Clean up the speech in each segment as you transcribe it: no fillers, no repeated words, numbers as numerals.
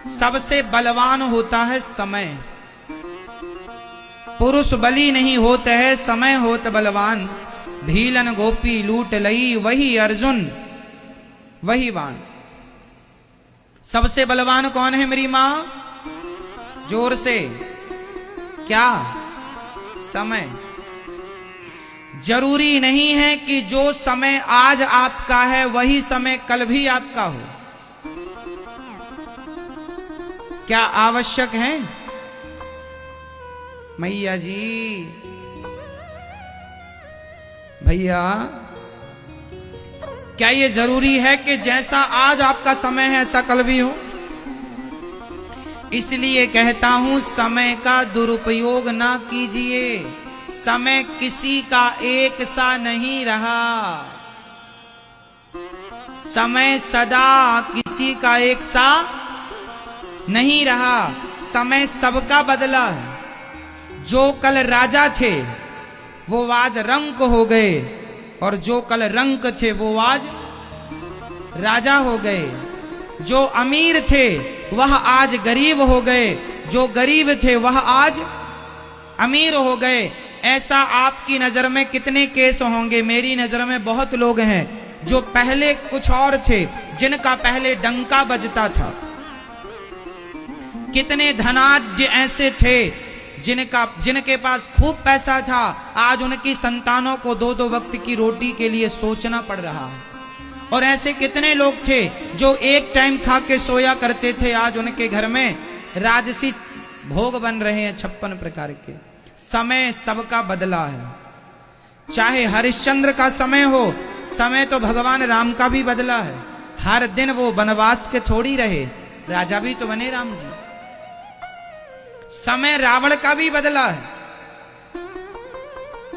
सबसे बलवान होता है समय। पुरुष बली नहीं होते है, समय होत बलवान। भीलन गोपी लूट लई, वही अर्जुन वही बाण। सबसे बलवान कौन है मेरी मां? जोर से, क्या? समय। जरूरी नहीं है कि जो समय आज आपका है वही समय कल भी आपका हो। क्या आवश्यक है? मैया जी, भैया, क्या ये जरूरी है कि जैसा आज आपका समय है ऐसा कल भी हो? इसलिए कहता हूं, समय का दुरुपयोग ना कीजिए। समय किसी का एक सा नहीं रहा। समय सदा किसी का एक सा नहीं रहा। समय सबका बदला है। जो कल राजा थे वो आज रंक हो गए, और जो कल रंक थे वो आज राजा हो गए। जो अमीर थे वह आज गरीब हो गए, जो गरीब थे वह आज अमीर हो गए। ऐसा आपकी नजर में कितने केस होंगे? मेरी नजर में बहुत लोग हैं जो पहले कुछ और थे, जिनका पहले डंका बजता था। कितने धनाढ्य ऐसे थे जिनके पास खूब पैसा था, आज उनकी संतानों को दो दो वक्त की रोटी के लिए सोचना पड़ रहा है। और ऐसे कितने लोग थे जो एक टाइम खा के सोया करते थे, आज उनके घर में राजसी भोग बन रहे हैं 56 प्रकार के। समय सबका बदला है। चाहे हरिश्चंद्र का समय हो, समय तो भगवान राम का भी बदला है। हर दिन वो वनवास के थोड़ी रहे, राजा भी तो बने राम जी। समय रावण का भी बदला है।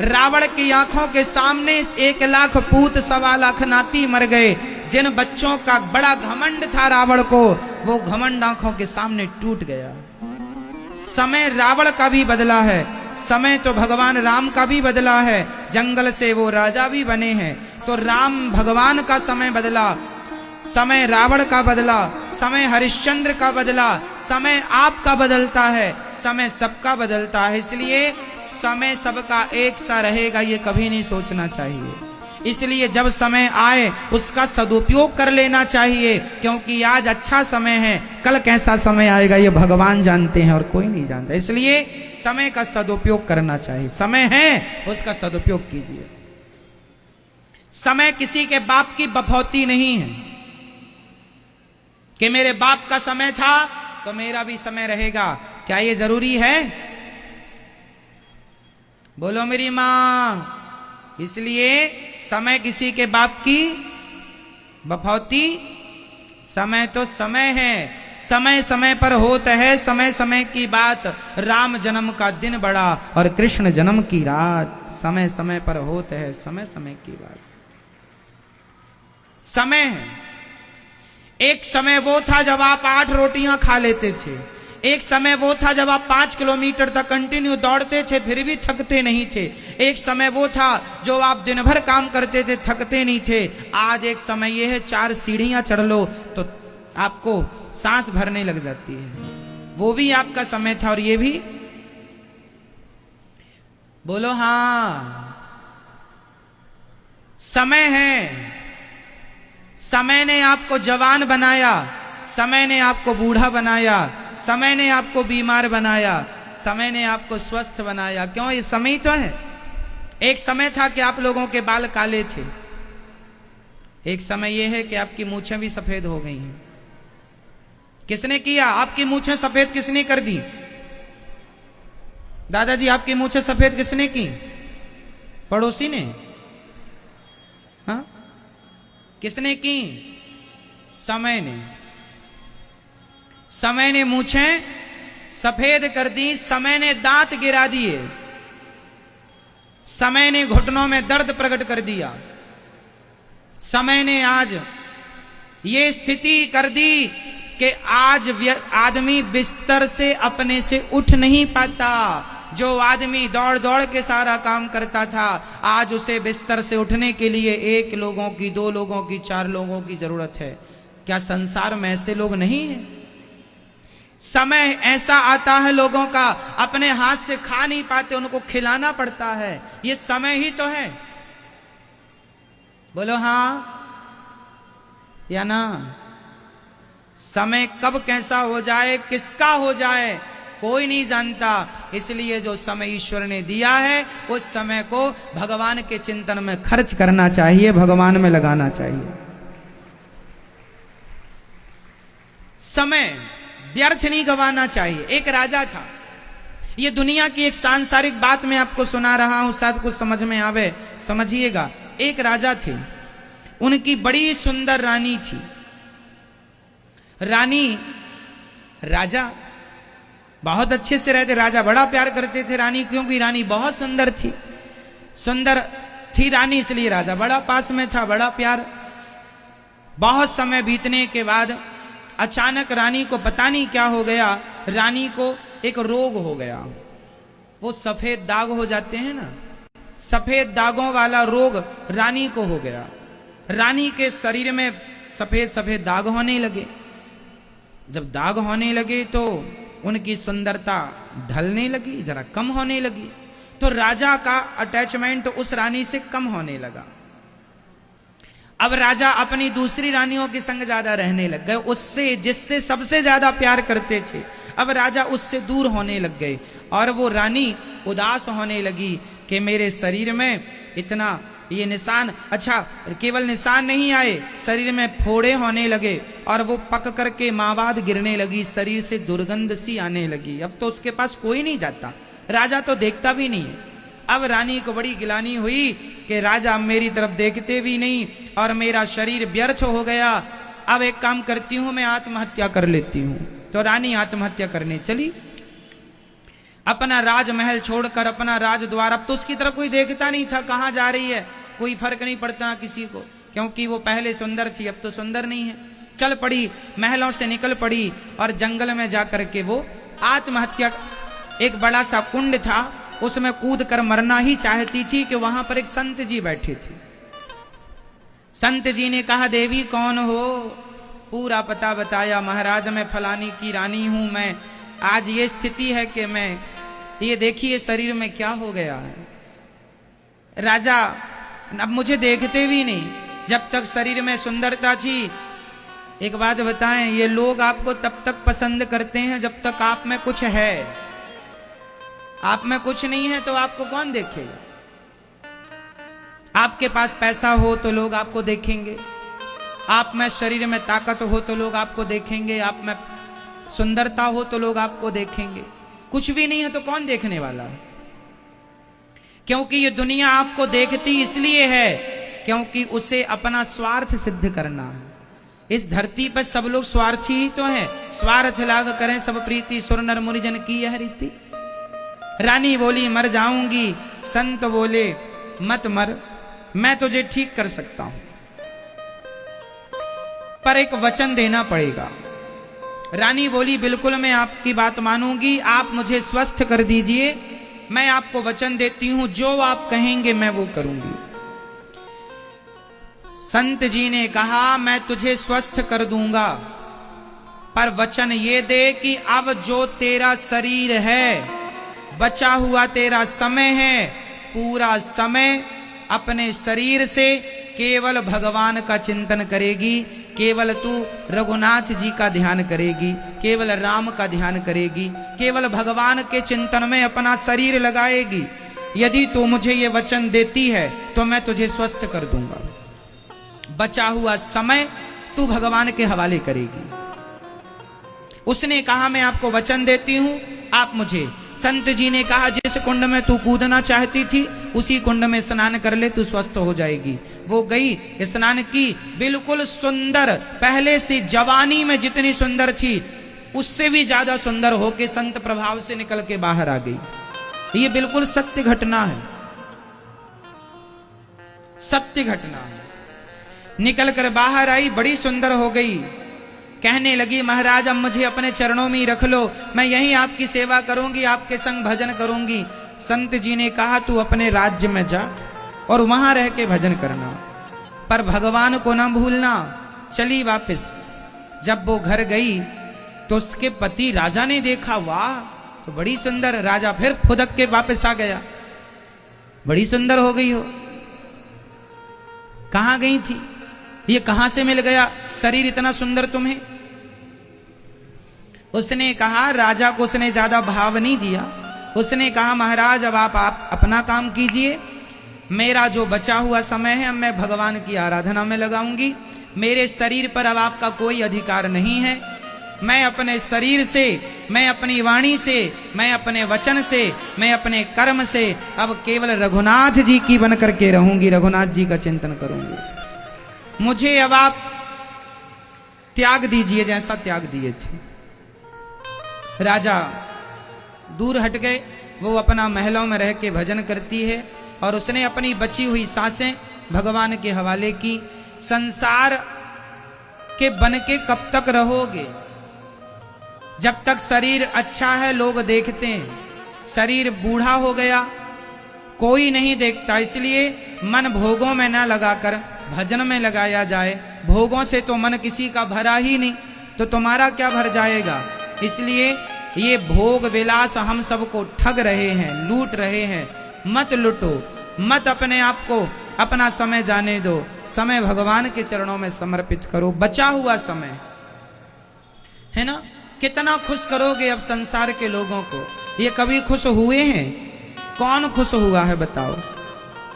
रावण की आंखों के सामने 1 लाख पूत 1.25 लाख नाती मर गए। जिन बच्चों का बड़ा घमंड था रावण को, वो घमंड आंखों के सामने टूट गया। समय रावण का भी बदला है। समय तो भगवान राम का भी बदला है। जंगल से वो राजा भी बने हैं। तो राम भगवान का समय बदला, समय रावण का बदला, समय हरिश्चंद्र का बदला, समय आपका बदलता है, समय सबका बदलता है। इसलिए समय सबका एक सा रहेगा ये कभी नहीं सोचना चाहिए। इसलिए जब समय आए उसका सदुपयोग कर लेना चाहिए, क्योंकि आज अच्छा समय है, कल कैसा समय आएगा ये भगवान जानते हैं और कोई नहीं जानता। इसलिए समय का सदुपयोग करना चाहिए। समय है उसका सदुपयोग कीजिए। समय किसी के बाप की बफौती नहीं है कि मेरे बाप का समय था तो मेरा भी समय रहेगा। क्या ये जरूरी है? बोलो मेरी मां। इसलिए समय किसी के बाप की बफौती, समय तो समय है, समय समय पर होता है। समय समय की बात, राम जन्म का दिन बड़ा और कृष्ण जन्म की रात। समय समय पर होता है, समय समय की बात। समय है। एक समय वो था जब आप 8 रोटियां खा लेते थे। एक समय वो था जब आप 5 किलोमीटर तक कंटिन्यू दौड़ते थे फिर भी थकते नहीं थे। एक समय वो था जो आप दिन भर काम करते थे, थकते नहीं थे। आज एक समय ये है 4 सीढ़ियां चढ़ लो तो आपको सांस भरने लग जाती है। वो भी आपका समय था और ये भी। बोलो हाँ। समय है। समय ने आपको जवान बनाया, समय ने आपको बूढ़ा बनाया, समय ने आपको बीमार बनाया, समय ने आपको स्वस्थ बनाया। क्यों? ये समय तो है। एक समय था कि आप लोगों के बाल काले थे। एक समय यह है कि आपकी मूछें भी सफेद हो गई हैं। किसने किया? आपकी मूछें सफेद किसने कर दी? दादाजी आपकी मूछें सफेद किसने की? पड़ोसी ने? हाँ, किसने की? समय ने। समय ने मूछें सफेद कर दी, समय ने दांत गिरा दिए, समय ने घुटनों में दर्द प्रकट कर दिया, समय ने आज ये स्थिति कर दी कि आज आदमी बिस्तर से अपने से उठ नहीं पाता। जो आदमी दौड़ दौड़ के सारा काम करता था, आज उसे बिस्तर से उठने के लिए 1 लोगों की, 2 लोगों की, 4 लोगों की जरूरत है। क्या संसार में ऐसे लोग नहीं हैं? समय ऐसा आता है लोगों का अपने हाथ से खा नहीं पाते, उनको खिलाना पड़ता है। ये समय ही तो है। बोलो हाँ या ना? समय कब कैसा हो जाए, किसका हो जाए, कोई नहीं जानता। इसलिए जो समय ईश्वर ने दिया है उस समय को भगवान के चिंतन में खर्च करना चाहिए, भगवान में लगाना चाहिए। समय व्यर्थ नहीं गंवाना चाहिए। एक राजा था, ये दुनिया की एक सांसारिक बात मैं आपको सुना रहा हूं, शायद कुछ समझ में आवे, समझिएगा। एक राजा थे, उनकी बड़ी सुंदर रानी थी। रानी राजा बहुत अच्छे से रहते, राजा बड़ा प्यार करते थे रानी, क्योंकि रानी बहुत सुंदर थी। सुंदर थी रानी, इसलिए राजा बड़ा पास में था, बड़ा प्यार। बहुत समय बीतने के बाद अचानक रानी को पता नहीं क्या हो गया, रानी को एक रोग हो गया। वो सफेद दाग हो जाते हैं ना, सफेद दागों वाला रोग रानी को हो गया। रानी के शरीर में सफेद सफेद दाग होने लगे। जब दाग होने लगे तो उनकी सुंदरता ढलने लगी, जरा कम होने लगी। तो राजा का अटैचमेंट उस रानी से कम होने लगा। अब राजा अपनी दूसरी रानियों के संग ज्यादा रहने लग गए, उससे जिससे सबसे ज्यादा प्यार करते थे। अब राजा उससे दूर होने लग गए और वो रानी उदास होने लगी कि मेरे शरीर में इतना ये निशान, अच्छा केवल निशान नहीं आए, शरीर में फोड़े होने लगे और वो पक करके मावाद गिरने लगी, शरीर से दुर्गंध सी आने लगी। अब तो उसके पास कोई नहीं जाता, राजा तो देखता भी नहीं है। अब रानी को बड़ी गिलानी हुई कि राजा मेरी तरफ देखते भी नहीं और मेरा शरीर व्यर्थ हो गया। अब एक काम करती हूं, मैं आत्महत्या कर लेती हूं। तो रानी आत्महत्या करने चली, अपना राजमहल छोड़कर, अपना राजद्वार। अब तो उसकी तरफ कोई देखता नहीं था, कहां जा रही है, कोई फर्क नहीं पड़ता किसी को, क्योंकि वो पहले सुंदर थी, अब तो सुंदर नहीं है। चल पड़ी, महलों से निकल पड़ी और जंगल में जाकर के वो आत्महत्या, एक बड़ा सा कुंड था उसमें कूद कर मरना ही चाहती थी कि वहां पर एक संत जी बैठे थे। संत जी ने कहा, देवी कौन हो? पूरा पता बताया। महाराज मैं फलानी की रानी हूं, मैं आज ये स्थिति है कि मैं, ये देखिए शरीर में क्या हो गया है। राजा अब मुझे देखते भी नहीं, जब तक शरीर में सुंदरता थी। एक बात बताएं, ये लोग आपको तब तक पसंद करते हैं जब तक आप में कुछ है। आप में कुछ नहीं है तो आपको कौन देखेगा? आपके पास पैसा हो तो लोग आपको देखेंगे, आप में शरीर में ताकत हो तो लोग आपको देखेंगे, आप में सुंदरता हो तो लोग आपको देखेंगे। कुछ भी नहीं है तो कौन देखने वाला है? क्योंकि ये दुनिया आपको देखती इसलिए है क्योंकि उसे अपना स्वार्थ सिद्ध करना है। इस धरती पर सब लोग स्वार्थी ही तो हैं। स्वार्थ लाग करें सब प्रीति, सुर नर मुनि जन की यह रीति। रानी बोली मर जाऊंगी, संत बोले मत मर, मैं तुझे ठीक कर सकता हूं, पर एक वचन देना पड़ेगा। रानी बोली बिल्कुल मैं आपकी बात मानूंगी, आप मुझे स्वस्थ कर दीजिए, मैं आपको वचन देती हूं जो आप कहेंगे मैं वो करूंगी। संत जी ने कहा मैं तुझे स्वस्थ कर दूंगा, पर वचन ये दे कि अब जो तेरा शरीर है, बचा हुआ तेरा समय है, पूरा समय अपने शरीर से केवल भगवान का चिंतन करेगी, केवल तू रघुनाथ जी का ध्यान करेगी, केवल राम का ध्यान करेगी, केवल भगवान के चिंतन में अपना शरीर लगाएगी। यदि तू मुझे ये वचन देती है तो मैं तुझे स्वस्थ कर दूंगा। बचा हुआ समय तू भगवान के हवाले करेगी। उसने कहा मैं आपको वचन देती हूं, आप मुझे। संत जी ने कहा जिस कुंड में तू कूदना चाहती थी उसी कुंड में स्नान कर ले, तू स्वस्थ हो जाएगी। वो गई, स्नान की, बिल्कुल सुंदर, पहले से जवानी में जितनी सुंदर थी उससे भी ज्यादा सुंदर होके संत प्रभाव से निकल के बाहर आ गई। ये बिल्कुल सत्य घटना है, सत्य घटना है। निकल कर बाहर आई, बड़ी सुंदर हो गई। कहने लगी महाराज अब मुझे अपने चरणों में ही रख लो, मैं यहीं आपकी सेवा करूंगी, आपके संग भजन करूंगी। संत जी ने कहा तू अपने राज्य में जा और वहां रह के भजन करना, पर भगवान को ना भूलना। चली वापस। जब वो घर गई तो उसके पति राजा ने देखा, वाह तो बड़ी सुंदर। राजा फिर फुदक के वापस आ गया, बड़ी सुंदर हो गई हो, कहां गई थी, ये कहां से मिल गया शरीर इतना सुंदर तुम्हें। उसने कहा, राजा को उसने ज्यादा भाव नहीं दिया। उसने कहा, महाराज अब आप अपना काम कीजिए, मेरा जो बचा हुआ समय है अब मैं भगवान की आराधना में लगाऊंगी। मेरे शरीर पर अब आपका कोई अधिकार नहीं है। मैं अपने शरीर से, मैं अपनी वाणी से, मैं अपने वचन से, मैं अपने कर्म से अब केवल रघुनाथ जी की बन करके रहूंगी, रघुनाथ जी का चिंतन करूंगी। मुझे अब आप त्याग दीजिए जैसा त्याग दिए थे। राजा दूर हट गए, वो अपना महलों में रह के भजन करती है और उसने अपनी बची हुई सांसें भगवान के हवाले की। संसार के बन के कब तक रहोगे? जब तक शरीर अच्छा है लोग देखते हैं, शरीर बूढ़ा हो गया कोई नहीं देखता। इसलिए मन भोगों में न लगाकर भजन में लगाया जाए। भोगों से तो मन किसी का भरा ही नहीं, तो तुम्हारा क्या भर जाएगा। इसलिए ये भोग विलास हम सबको ठग रहे हैं, लूट रहे हैं। मत लूटो, मत अपने आप को, अपना समय जाने दो। समय भगवान के चरणों में समर्पित करो। बचा हुआ समय है ना, कितना खुश करोगे अब संसार के लोगों को। ये कभी खुश हुए हैं? कौन खुश हुआ है बताओ।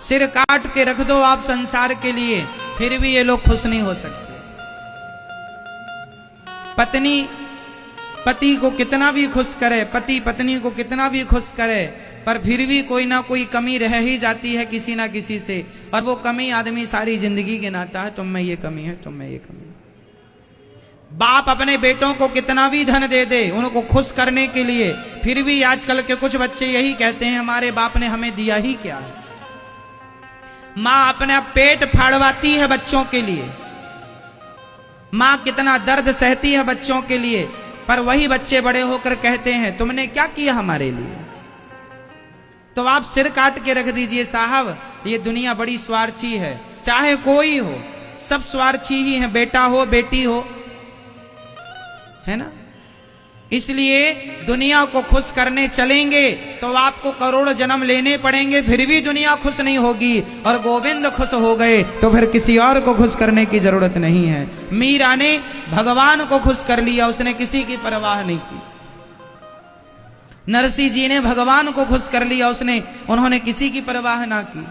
सिर काट के रख दो आप संसार के लिए, फिर भी ये लोग खुश नहीं हो सकते। पत्नी पति को कितना भी खुश करे, पति पत्नी को कितना भी खुश करे, पर फिर भी कोई ना कोई कमी रह ही जाती है किसी ना किसी से। और वो कमी आदमी सारी जिंदगी गिनाता है, तुम में ये कमी है, तुम में ये कमी है। बाप अपने बेटों को कितना भी धन दे दे उनको खुश करने के लिए, फिर भी आजकल के कुछ बच्चे यही कहते हैं हमारे बाप ने हमें दिया ही क्या है। माँ अपना पेट फाड़वाती है बच्चों के लिए, माँ कितना दर्द सहती है बच्चों के लिए, पर वही बच्चे बड़े होकर कहते हैं तुमने क्या किया हमारे लिए। तो आप सिर काट के रख दीजिए साहब, ये दुनिया बड़ी स्वार्थी है। चाहे कोई हो, सब स्वार्थी ही है, बेटा हो बेटी हो, है ना। इसलिए दुनिया को खुश करने चलेंगे तो आपको करोड़ जन्म लेने पड़ेंगे, फिर भी दुनिया खुश नहीं होगी। और गोविंद खुश हो गए तो फिर किसी और को खुश करने की जरूरत नहीं है। मीरा ने भगवान को खुश कर लिया, उसने किसी की परवाह नहीं की। नरसिंह जी ने भगवान को खुश कर लिया, उन्होंने किसी की परवाह ना की।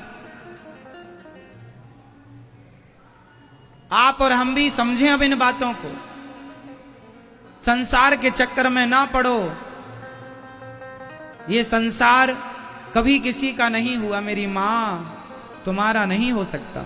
आप और हम भी समझें अब इन बातों को, संसार के चक्कर में ना पड़ो। ये संसार कभी किसी का नहीं हुआ मेरी मां, तुम्हारा नहीं हो सकता।